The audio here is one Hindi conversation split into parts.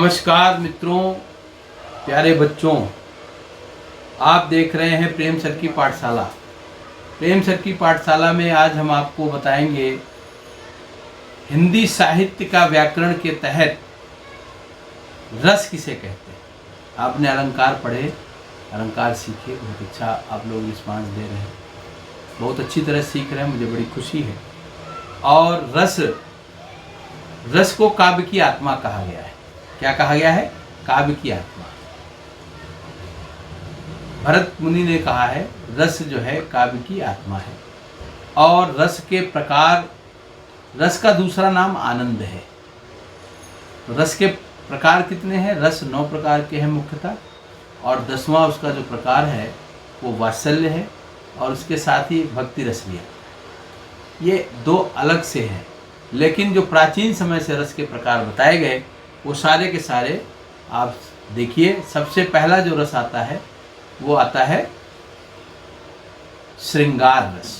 नमस्कार मित्रों, प्यारे बच्चों, आप देख रहे हैं प्रेम सर की पाठशाला। प्रेम सर की पाठशाला में आज हम आपको बताएंगे हिंदी साहित्य का व्याकरण के तहत रस किसे कहते हैं। आपने अलंकार पढ़े, अलंकार सीखे, बहुत अच्छा आप लोग रिस्पांस दे रहे हैं, बहुत अच्छी तरह सीख रहे हैं, मुझे बड़ी खुशी है। और रस को काव्य की आत्मा कहा गया है। क्या कहा गया है? काव्य की आत्मा। भरत मुनि ने कहा है रस जो है काव्य की आत्मा है। और रस के प्रकार, रस का दूसरा नाम आनंद है। रस के प्रकार कितने हैं? रस 9 प्रकार के हैं मुख्यतः, और 10वां उसका जो प्रकार है वो वात्सल्य है, और उसके साथ ही भक्ति रस भी है। ये 2 अलग से हैं, लेकिन जो प्राचीन समय से रस के प्रकार बताए गए वो सारे के सारे आप देखिए। सबसे पहला जो रस आता है वो आता है श्रृंगार रस,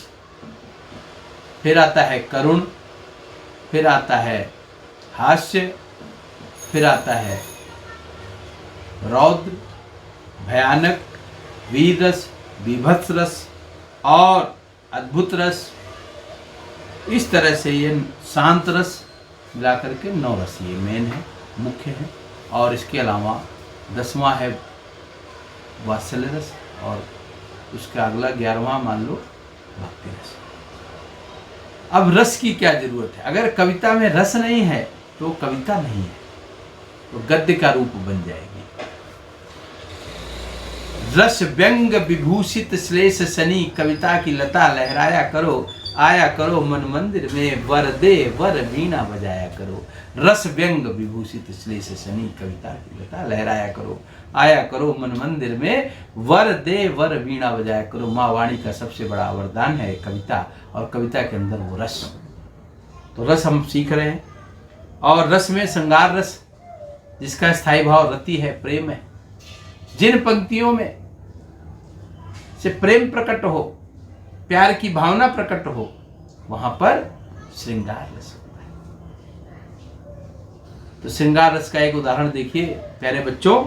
फिर आता है करुण, फिर आता है हास्य, फिर आता है रौद्र, भयानक, वीर रस, बीभत्स रस और अद्भुत रस। इस तरह से ये शांत रस मिलाकर के 9 रस ये मेन है, मुख्य है। और इसके अलावा 10वां है वात्सल्य रस, और उसका अगला 11वां मान लो भक्ति रस। अब रस की क्या जरूरत है? अगर कविता में रस नहीं है तो कविता नहीं है, तो गद्य का रूप बन जाएगी। रस व्यंग विभूषित श्लेष शनि, कविता की लता लहराया करो, आया करो मन मंदिर में, वर दे वर वीणा बजाया करो। रस व्यंग विभूषित श्लेष शनि, कविता की लता लहराया करो, आया करो मन मंदिर में, वर दे वर वीणा बजाया करो। माँ वाणी का सबसे बड़ा वरदान है कविता, और कविता के अंदर वो रस। तो रस हम सीख रहे हैं। और रस में श्रृंगार रस, जिसका स्थायी भाव रति है, प्रेम है। जिन पंक्तियों में से प्रेम प्रकट हो, प्यार की भावना प्रकट हो, वहां पर श्रृंगार रस होता है। तो श्रृंगार रस का एक उदाहरण देखिए प्यारे बच्चों,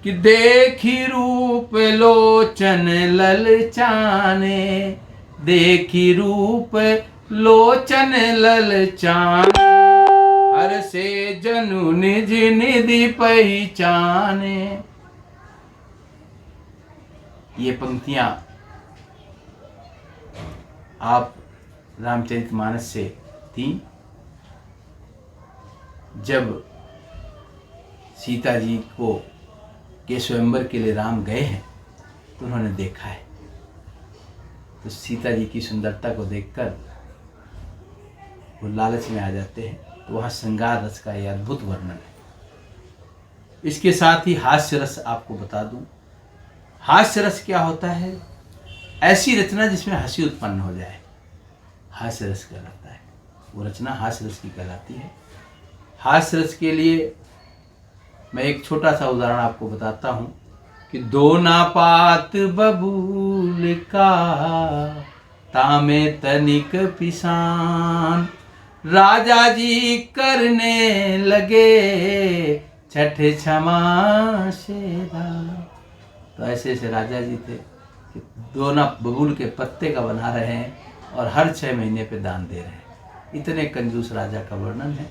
कि देखी रूप लोचन ललचाने, देखी रूप लोचन ललचाने, हर से जनु निज निधि पहचाने। ये पंक्तियां आप रामचरितमानस से थी। जब सीता जी को के स्वयंवर के लिए राम गए हैं तो उन्होंने देखा है, तो सीता जी की सुंदरता को देखकर वो लालच में आ जाते हैं। तो वहाँ श्रृंगार रस का यह अद्भुत वर्णन है। इसके साथ ही हास्य रस आपको बता दूं। हास्य रस क्या होता है? ऐसी रचना जिसमें हंसी उत्पन्न हो जाए, हास्य रस कहलाता है। वो रचना हास्य रस की कहलाती है। हास्य रस के लिए मैं एक छोटा सा उदाहरण आपको बताता हूँ कि दो नापात बबूल का, तामे तनिक पिसान, राजा जी करने लगे छठ क्षमा शेरा। तो ऐसे ऐसे राजा जी थे कि 2 ना बबूल के पत्ते का बना रहे हैं और हर 6 महीने पे दान दे रहे हैं। इतने कंजूस राजा का वर्णन है।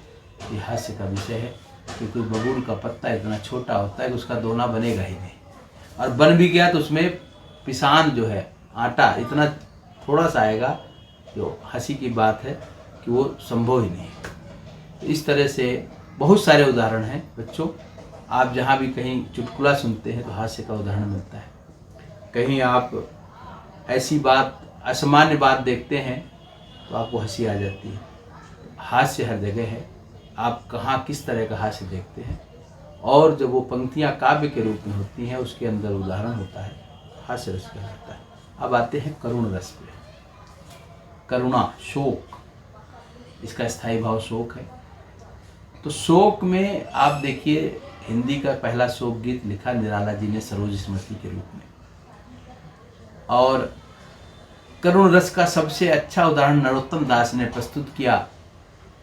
ये हास्य का विषय है, क्योंकि बबूल का पत्ता इतना छोटा होता है कि उसका दोना बनेगा ही नहीं, और बन भी गया तो उसमें पिसान जो है, आटा इतना थोड़ा सा आएगा, जो हंसी की बात है कि वो संभव ही नहीं। तो इस तरह से बहुत सारे उदाहरण हैं बच्चों। आप जहाँ भी कहीं चुटकुला सुनते हैं तो हास्य का उदाहरण मिलता है। कहीं आप ऐसी बात, असामान्य बात देखते हैं तो आपको हंसी आ जाती है। हास्य हर जगह है। आप कहाँ किस तरह का हास्य देखते हैं, और जब वो पंक्तियाँ काव्य के रूप में होती हैं उसके अंदर उदाहरण होता है, हास्य रस कहलाता है। अब आते हैं करुण रस पे। करुणा, शोक, इसका स्थायी भाव शोक है। तो शोक में आप देखिए, हिंदी का पहला शोक गीत लिखा निराला जी ने सरोज स्मृति के रूप में। और करुण रस का सबसे अच्छा उदाहरण नरोत्तम दास ने प्रस्तुत किया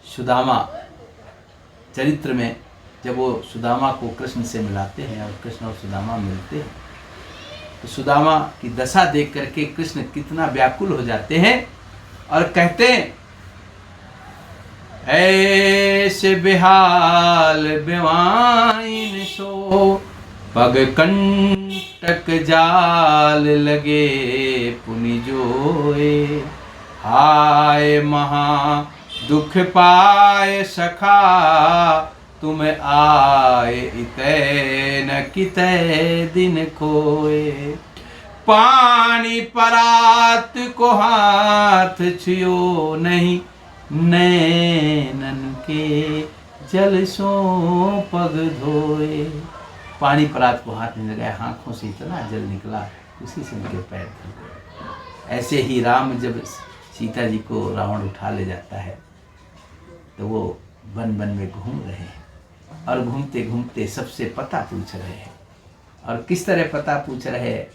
सुदामा चरित्र में, जब वो सुदामा को कृष्ण से मिलाते हैं और कृष्ण और सुदामा मिलते हैं तो सुदामा की दशा देख करके कृष्ण कितना व्याकुल हो जाते हैं और कहते हैं, ऐसे बेहाल बेवाइन सो पग कंटक जाल लगे पुनि जोए, हाय महा दुख पाए सखा तुम आए इतै न कितै दिन खोए, पानी परात को हाथ छियो नहीं नैनन के जल सो पग धोए। पानी परात को हाथ नहीं लगाया, आंखों से इतना जल निकला उसी से उनके पैर धुल गए। ऐसे ही राम जब सीता जी को रावण उठा ले जाता है तो वो वन वन में घूम रहे हैं और घूमते घूमते सबसे पता पूछ रहे हैं। और किस तरह पता पूछ रहे हैं,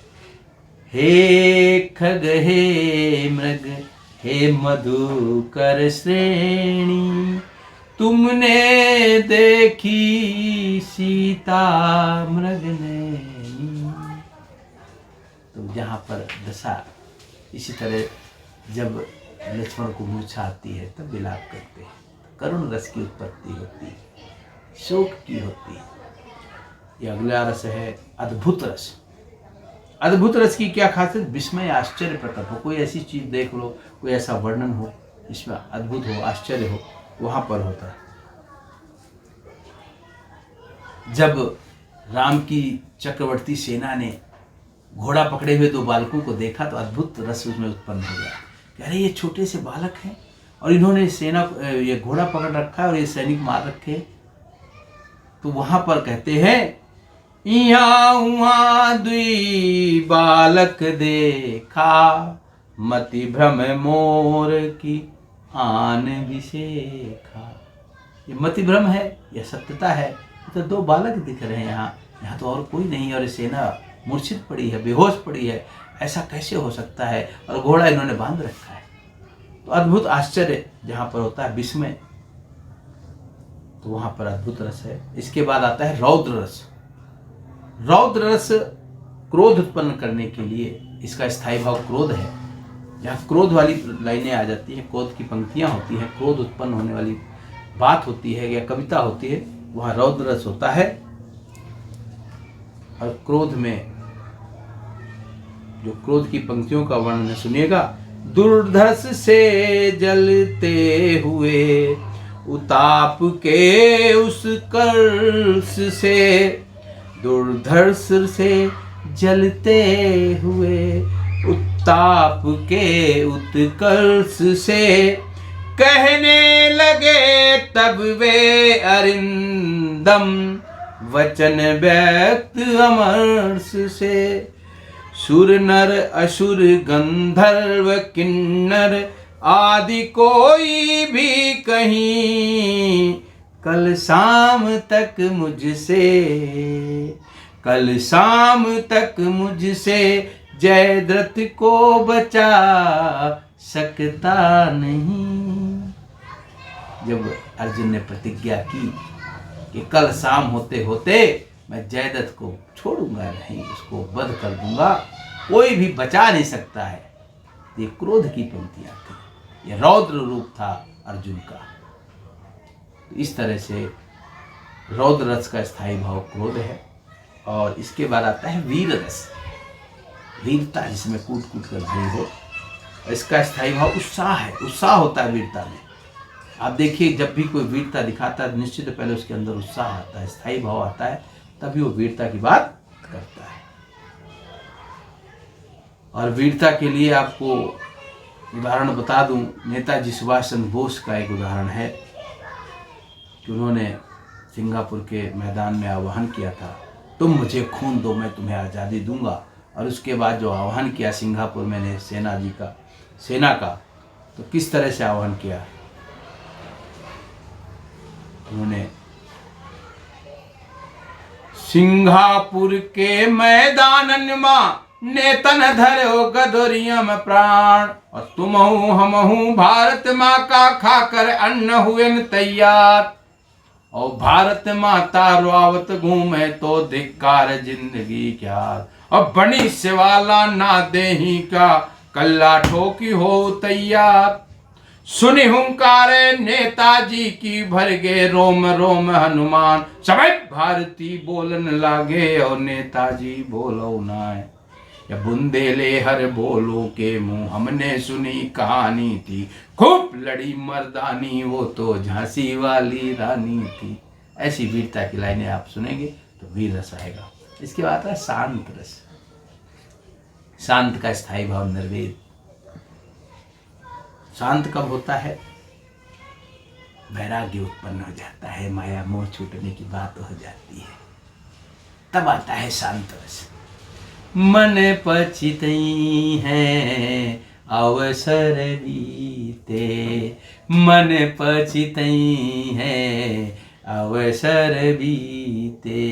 हे खग हे मृग हे मधुकर श्रेणी, तुमने देखी सीता मृग नैनी। तो जहाँ पर दशा इसी तरह जब लक्ष्मण को मूर्छा आती है तब विलाप करते हैं, करुण रस की उत्पत्ति होती है, शोक की होती है। यह अगला रस है अद्भुत रस। अद्भुत रस की क्या खासियत, विस्मय आश्चर्य प्रकट हो। कोई ऐसी चीज देख लो, कोई ऐसा वर्णन हो जिसमें अद्भुत हो, आश्चर्य हो, वहां पर होता है। जब राम की चक्रवर्ती सेना ने घोड़ा पकड़े हुए दो बालकों को देखा तो अद्भुत रस उसमें उत्पन्न हो गया। अरे ये छोटे से बालक हैं और इन्होंने सेना ये घोड़ा पकड़ रखा है और ये सैनिक मार रखे। तो वहां पर कहते हैं, यहाँ उहाँ दुई बालक देखा, मति भ्रम मोर की आन विशेखा। ये मति भ्रम है या सत्यता है? तो दो बालक दिख रहे हैं यहाँ तो और कोई नहीं, और सेना मूर्छित पड़ी है, बेहोश पड़ी है, ऐसा कैसे हो सकता है? और घोड़ा इन्होंने बांध रखा है। तो अद्भुत आश्चर्य जहाँ पर होता है, विस्मय, तो वहाँ पर अद्भुत रस है। इसके बाद आता है रौद्र रस। रौद्र रस क्रोध उत्पन्न करने के लिए, इसका स्थायी भाव क्रोध है। जहाँ क्रोध वाली लाइनें आ जाती हैं, क्रोध की पंक्तियाँ होती हैं, क्रोध उत्पन्न होने वाली बात होती है या कविता होती है, वहाँ रौद्र रस होता है। और क्रोध में जो क्रोध की पंक्तियों का वर्णन सुनिएगा, दुर्धर्ष से जलते हुए उताप के उस कर्ष से, दुर्धर्ष से जलते हुए उत्ताप के उत्कर्ष से, कहने लगे तब वे अरिंदम वचन व्यक्त अमर्ष से, सुर नर असुर गंधर्व किन्नर आदि कोई भी कहीं, कल शाम तक मुझसे, कल शाम तक मुझसे जयद्रथ को बचा सकता नहीं। जब अर्जुन ने प्रतिज्ञा की कि कल शाम होते होते मैं जयद्रथ को छोड़ूंगा नहीं, उसको वध कर दूंगा, कोई भी बचा नहीं सकता है। ये क्रोध की पंक्तियां थी, ये रौद्र रूप था अर्जुन का। तो इस तरह से रौद्र रस का स्थायी भाव क्रोध है। और इसके बाद आता है वीर रस, वीरता जिसमें कूट कूट कर भरी हो। इसका स्थायी भाव उत्साह है, उत्साह होता है वीरता में। आप देखिए, जब भी कोई वीरता दिखाता है निश्चित पहले उसके अंदर उत्साह आता है, स्थायी भाव आता है, तभी वो वीरता की बात करता है। और वीरता के लिए आपको उदाहरण बता दूं, नेताजी सुभाष चंद्र बोस का एक उदाहरण है कि उन्होंने सिंगापुर के मैदान में आह्वान किया था, तुम मुझे खून दो मैं तुम्हें आज़ादी दूंगा। और उसके बाद जो आह्वान किया सिंगापुर में ने सेना का, तो किस तरह से आह्वान किया उन्होंने, सिंगापुर के मैदान मां नेतन धरो गदोरिया में प्राण, और तुमहू हमहू भारत माँ का खाकर अन्न हुए न तैयार। और भारत माता रुआवत घूमे तो धिक्कार जिंदगी क्या। और बनी सेवाला ना देही का कल्ला ठोकी हो तैयार। सुनि हुंकारे नेताजी की भर गे रोम रोम हनुमान। सबै भारती बोलन लागे और नेताजी बोलो नाय। या बुंदेले हर बोलो के मुंह हमने सुनी कहानी थी। खूब लड़ी मर्दानी वो तो झांसी वाली रानी थी। ऐसी वीरता की लाइनें आप सुनेंगे तो वीर रस आएगा। इसके बाद आता है शांत रस। शांत का स्थायी भाव निर्वेद। शांत कब होता है? वैराग्य उत्पन्न हो जाता है, माया मोह छूटने की बात हो जाती है, तब आता है शांत रस। मन पछितई है अवसर बीते। मन पछितई है अवसर बीते।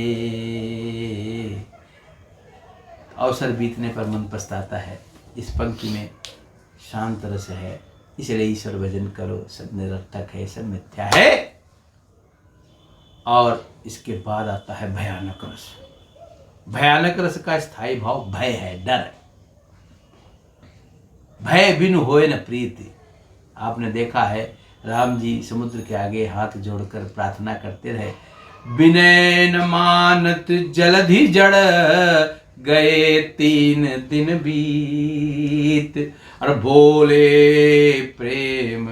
अवसर बीतने पर मन पछताता है। इस पंक्ति में शांत रस है। इसलिए ईश्वर भजन करो, सब निरर्थक है, सब मिथ्या है। और इसके बाद आता है भयानक रस। भयानक रस का स्थायी भाव भय है, डर है। भय बिनु होए न प्रीति। आपने देखा है राम जी समुद्र के आगे हाथ जोड़कर प्रार्थना करते रहे, बिनय न मानत जलधि जड़ गए 3 दिन बीत। और बोले प्रेम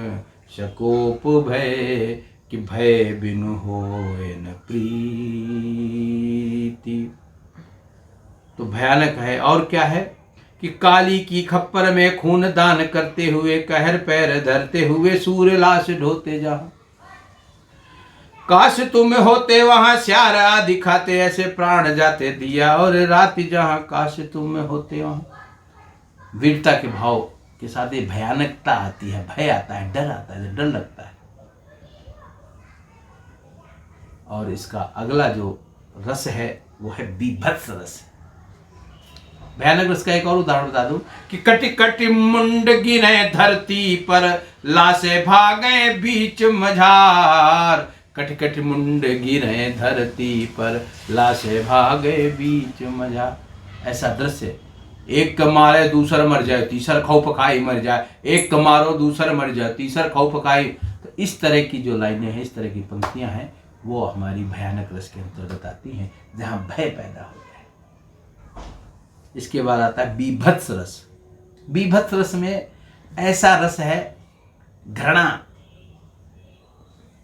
शकोप भय कि भय बिनु होए न प्रीति। तो भयानक है। और क्या है कि काली की खप्पर में खून दान करते हुए, कहर पैर धरते हुए सूर्य लाश ढोते जहां। काश तुम होते वहां स्यारा दिखाते, ऐसे प्राण जाते दिया और रात जहां। काश तुम होते वहां। वीरता के भाव के साथ ये भयानकता आती है, भय आता है, डर आता है, डर लगता है। और इसका अगला जो रस है वो है बीभत्स रस। भयानक रस का एक और उदाहरण बता दूं कि कटी कटी मुंड गिरे धरती पर, लाशे भागे बीच मझार। कटी कटी मुंड गिरे धरती पर, लाशे भागे बीच मझार। ऐसा दृश्य, एक का मारे दूसरा मर जाए, तीसरा खौफ खाई मर जाए, एक का मारो दूसरा मर जाए, तीसरा खौफ खाई। तो इस तरह की जो लाइनें हैं, इस तरह की पंक्तियां हैं, वो हमारी भयानक रस के अंतर्गत आती हैं, जहां भय पैदा हो जाए। इसके बाद आता है बीभत्स रस। बीभत्स रस में ऐसा रस है घृणा,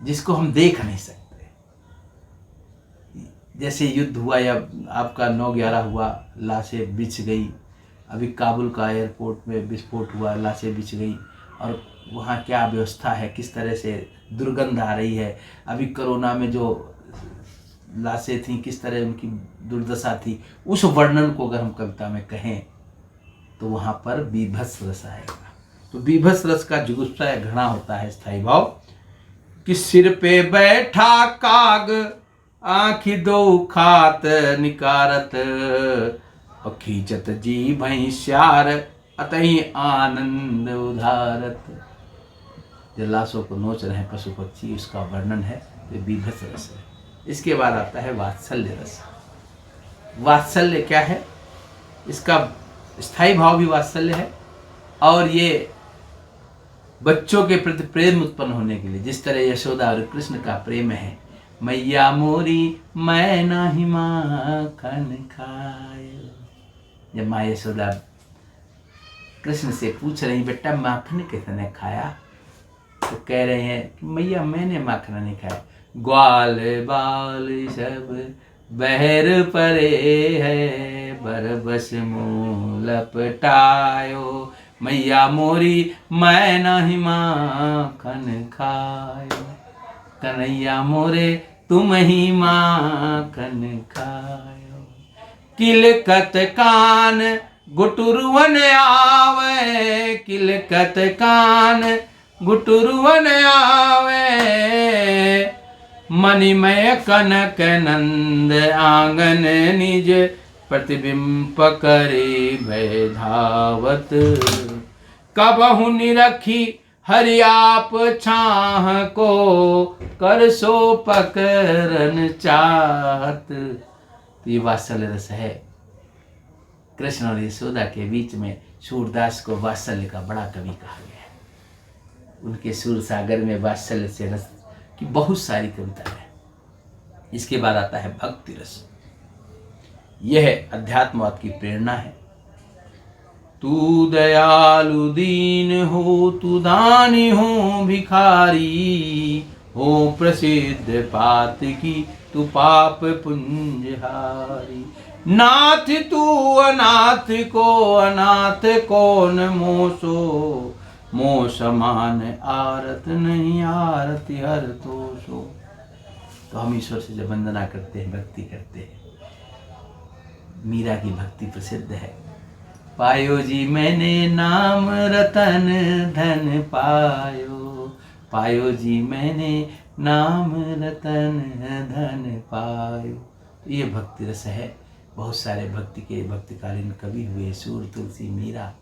जिसको हम देख नहीं सकते। जैसे युद्ध हुआ या आपका 9/11 हुआ, लाशें बिछ गई। अभी काबुल का एयरपोर्ट में विस्फोट हुआ, लाशें बिछ गई। और वहाँ क्या व्यवस्था है, किस तरह से दुर्गंध आ रही है। अभी कोरोना में जो लाशें थीं, किस तरह उनकी दुर्दशा थी, उस वर्णन को अगर हम कविता में कहें तो वहाँ पर बीभत्स रस आएगा। तो बीभत्स रस का जुगुप्सा या घृणा होता है स्थायी भाव कि सिर पे बैठा काग आँखी 2 खात निकारत, और खींचत जी भैंस्यार अतई आनंद उधारत। जो लाशों को नोच रहे हैं पशु पक्षी, उसका वर्णन है, ये बीभत्स रस है। इसके बाद आता है वात्सल्य रस। वात्सल्य क्या है? इसका स्थायी भाव भी वात्सल्य है, और ये बच्चों के प्रति प्रेम उत्पन्न होने के लिए, जिस तरह यशोदा और कृष्ण का प्रेम है, मैया मोरी मैं नाही माखन खाए। जब माँ यशोदा कृष्ण से पूछ रही, बेटा माखन किसने खाया, तो कह रहे हैं कि मैया मैंने माखन नहीं खाया। ग्वाल बाल सब बहर परे है, बरबस मुँह लपटायो। मैया मोरी मैं नहीं माखन खायो, कन्हैया मोरे तुम ही माखन खायो। किलकत कान गुटुरवन आवे, किलकत कान गुटुरवन आवे। मणिमय कनक नंद आंगन निज, प्रतिबिंब करे भय धावत। कबहु निरखी हरि आप छाह को कर सो पकड़न चाहत। तो ये वात्सल्य रस है। कृष्ण और यशोदा के बीच में सूरदास को वात्सल्य का बड़ा कवि कहा गया है। उनके सूर सागर में वात्सल्य से रस की बहुत सारी कविता है। इसके बाद आता है भक्ति रस। यह अध्यात्मवाद की प्रेरणा है। तू दयालु दीन हो, तू दानी हो भिखारी, हो प्रसिद्ध पात की तू पाप पुंजहारी। नाथ तू अनाथ को अनाथ कौन मोसो, मोह समान आरत नहीं आरती हर तोषो। तो हम ईश्वर से जब वंदना करते हैं, भक्ति करते हैं, मीरा की भक्ति प्रसिद्ध है। पायो जी मैंने नाम रतन धन पायो, पायो जी मैंने नाम रतन धन पायो। तो ये भक्ति रस है। बहुत सारे भक्ति के भक्तिकालीन कवि हुए, सूर, तुलसी, मीरा,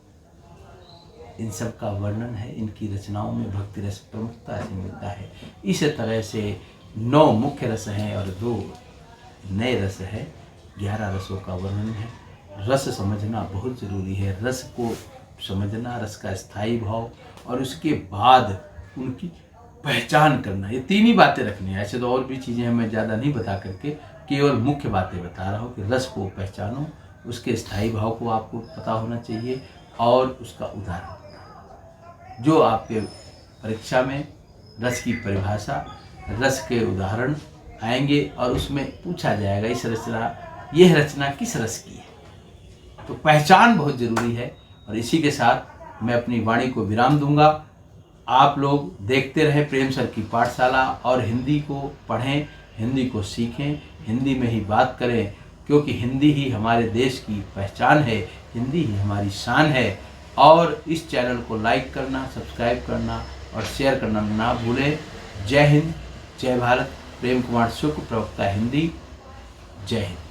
इन सब का वर्णन है। इनकी रचनाओं में भक्ति रस प्रमुखता से मिलता है। इस तरह से 9 मुख्य रस हैं और 2 नए रस है। 11 रसों का वर्णन है। रस समझना बहुत ज़रूरी है। रस को समझना, रस का स्थायी भाव, और उसके बाद उनकी पहचान करना, ये 3 ही बातें रखनी है। ऐसे तो और भी चीज़ें हैं, मैं ज़्यादा नहीं बता करके केवल मुख्य बातें बता रहा हूँ कि रस को पहचानो, उसके स्थायी भाव को आपको पता होना चाहिए, और उसका उदाहरण जो आपके परीक्षा में रस की परिभाषा, रस के उदाहरण आएंगे और उसमें पूछा जाएगा यह रचना किस रस की है। तो पहचान बहुत ज़रूरी है। और इसी के साथ मैं अपनी वाणी को विराम दूंगा। आप लोग देखते रहें प्रेम सर की पाठशाला, और हिंदी को पढ़ें, हिंदी को सीखें, हिंदी में ही बात करें, क्योंकि हिंदी ही हमारे देश की पहचान है, हिंदी ही हमारी शान है। और इस चैनल को लाइक करना, सब्सक्राइब करना और शेयर करना ना भूलें। जय हिंद, जय भारत। प्रेम कुमार शुक्ल, प्रवक्ता हिंदी। जय हिंद।